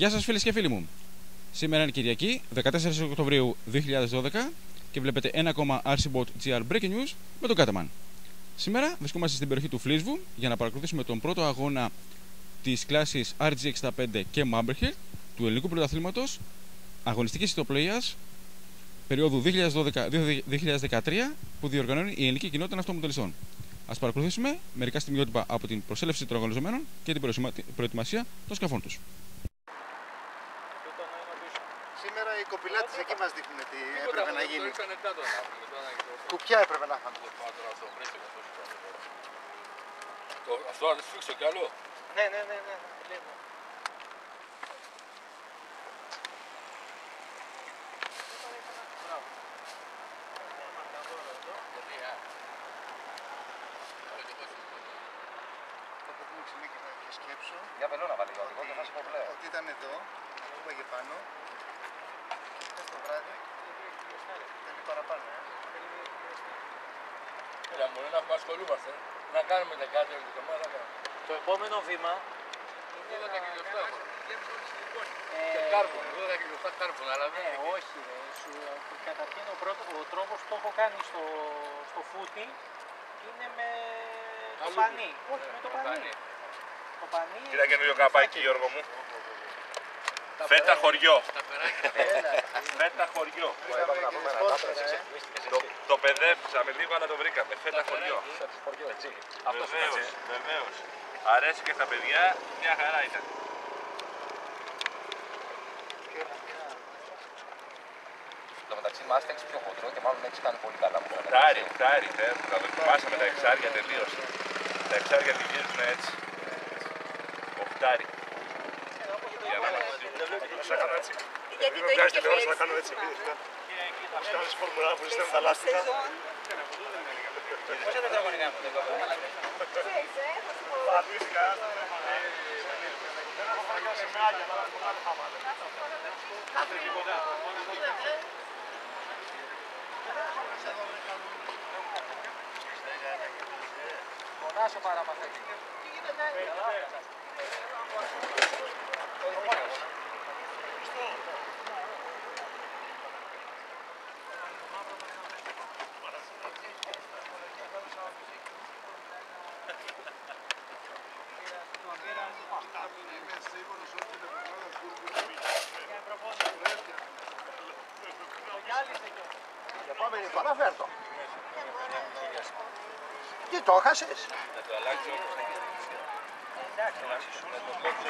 Γεια σας φίλες και φίλοι μου. Σήμερα είναι Κυριακή, 14 Οκτωβρίου 2012 και βλέπετε ένα ακόμα RCBot GR Breaking News με τον Κάταμαν. Σήμερα βρισκόμαστε στην περιοχή του Φλίσβου για να παρακολουθήσουμε τον πρώτο αγώνα της κλάσης RG65 και Mumberhill του ελληνικού πρωταθλήματος αγωνιστικής ιστοπλοείας περίοδου 2012-2013 που διοργανώνει η ελληνική κοινότητα αυτομοτελιστών. Ας παρακολουθήσουμε μερικά στιγμιότυπα από την προσέλευση των αγωνιζομένων και την προετοιμασία των σκαφών τους. Σήμερα οι κοπηλάτες εκεί μας δείχνουν τι έπρεπε να γίνει. Κουπιά έπρεπε να είχαμε. Αυτό να σφίξω κι άλλο. Ναι. Σκέψω. Για βελόνα βάλε, εγώ δεν θα σου πω πλέον. Ότι ήταν εδώ, που πήγε πάνω. Και το βράδυ. Θέλει παραπάνω. Έλα μόνο να ασχολούμαστε. Να κάνουμε τα κάτι όλη την εβδομάδα. Το επόμενο βήμα είναι 12 χιλιοστά. Και κάρβουνο, 12 χιλιοστά κάρβουνο, αλλά δεν είναι. Όχι, καταρχήν ο τρόπος που το έχω κάνει στο φούτι είναι με το πανί. Όχι, με το πανί. Κοίτα καινούριο καπάκι, Γιώργο μου. Φέτα χωριό. Φέτα χωριό. Το παιδέψαμε λίγο, αλλά το βρήκαμε. Φέτα χωριό. Βεβαίως. Αρέσει και στα παιδιά, μια χαρά ήταν. Το μεταξύ μας έχεις πιο χοντρό και μάλλον έχεις κάνει πολύ καλά. Φτάρι, τα δοκιμάσαμε τα εξάρια τελείωσε. Τα εξάρια λυγίζουν έτσι. Οχτάρι. Για να μας δείχνουν. Θα κάνω έτσι. Γιατί το βγάζει τηλεόραση να κάνω έτσι. Ας κάνεις φόρμουλα που ζητάνε τα λάστιχα. Πόσα τετραγωνικά μου δεν Πατήσικα. Δεν έχω φάγει σε μεάγια, αλλά πολλά χαμάλε. φωνάσω παραμαθαίνει. Για επόμενη φορά φέρ' το. Τι το έχασες? Να το αλλάξει όπως θα γίνει. Εντάξει, Να το κόψει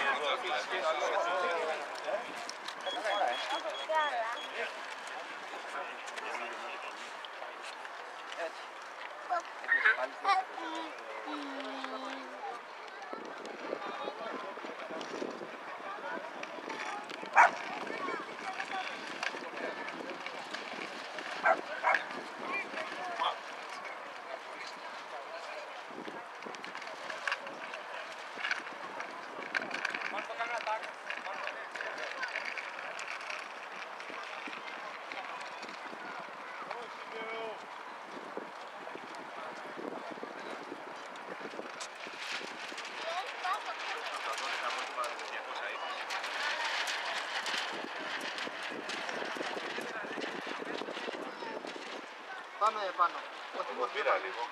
Πάμε πάνω. Το πήρα λίγο.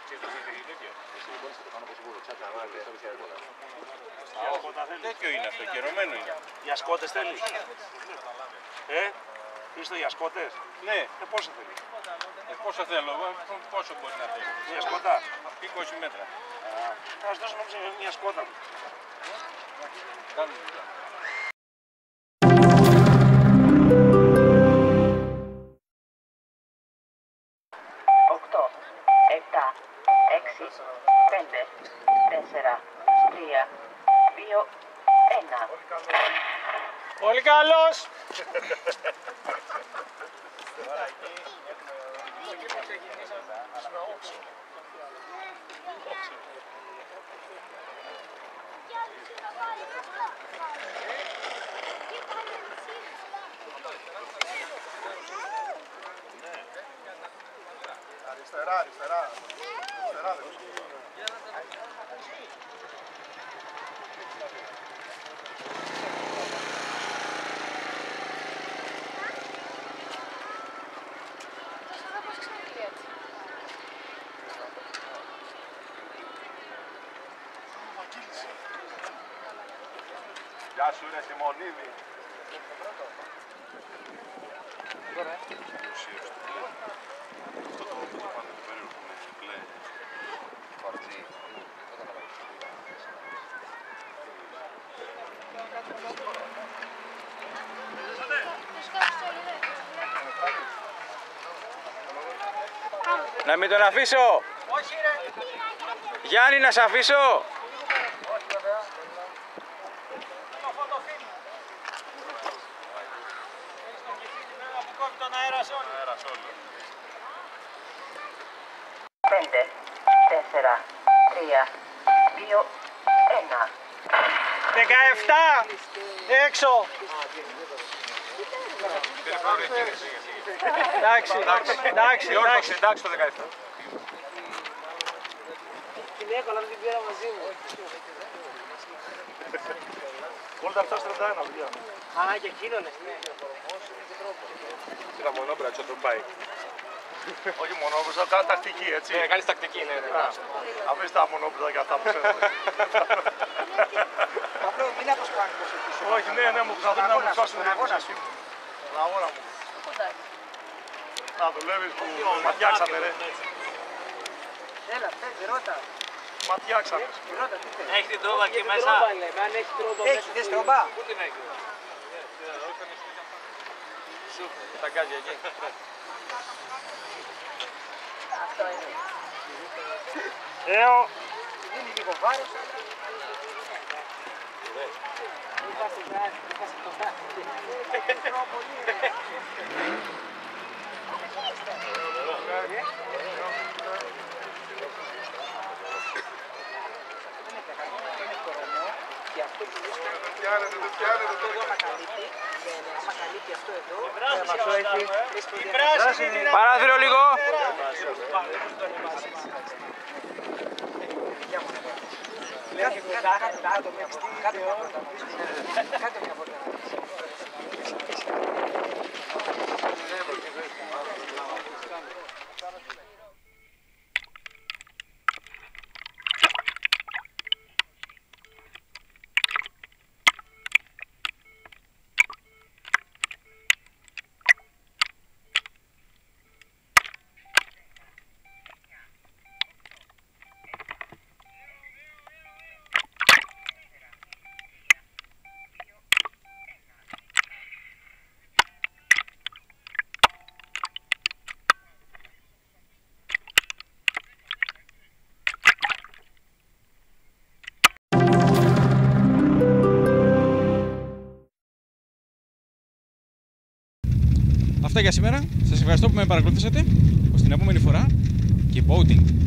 Τέτοιο είναι αυτό, καιρωμένο είναι. Για σκότες θέλει. Χρήστο για σκότες. Ναι. Πόσο θέλει. Πόσο θέλω, πόσο μπορεί να θέλει. Μια σκότα. 20 μέτρα. Θα σας δώσω νόμιζα μια σκότα. Κάνουμε δουλειά. 1. Πολύ καλός! Αριστερά. Γεια σου ρε Σιμονίδη. Αυτό το πάνω του περίεργο με μπλε. Χαρτί. Να μην τον αφήσω! Όχι ρε! Γιάννη, να σε αφήσω! Τον αερασόλ. 5, 4, 3, 2, 1. 17! Έξω! Εντάξει, Εντάξει το 17. Την έχω, αλλά δεν την πήρα μαζί μου. Όλα αυτά 31 δουλειά. Α, και εκείνο λες, ναι. Κοίτα μονόμπρατσο τον πάει. Όχι μονόπλατα, κάνω τακτική έτσι. Ναι, κάνεις τακτική, ναι. Αφήστε τα μονόπλατα για αυτά που ξέρετε. Απλό, μην αποσπάνει πως εκεί. Όχι, ναι, μου προσπαθούν να μου σώσουν την αγώνα μου. Την αγώνα μου. Να δουλεύεις που ματιάξατε ρε. Έλα, πες, ρώτα. Ματιάξατε. Ρώτα, τι θες. Έχει την τρόμπα εκεί μέσα. Αν έχει τρόμπα μέσα. Έχει, θες τρόμπα. Πού την έχει? Τα γκάζια εκεί. Αυτό είναι. Έω. Δίνει λίγο βάρος. Μην πας στην γράφη, μην πας στο γράφη. Τρώω πολύ ρε. Και αυτό που άμα καλύπτει αυτό εδώ, η πράσινη είναι Παράθυρο λίγο! κάτω μια πόρτα. Αυτά για σήμερα. Σας ευχαριστώ που με παρακολουθήσατε. Ως την επόμενη φορά και boating.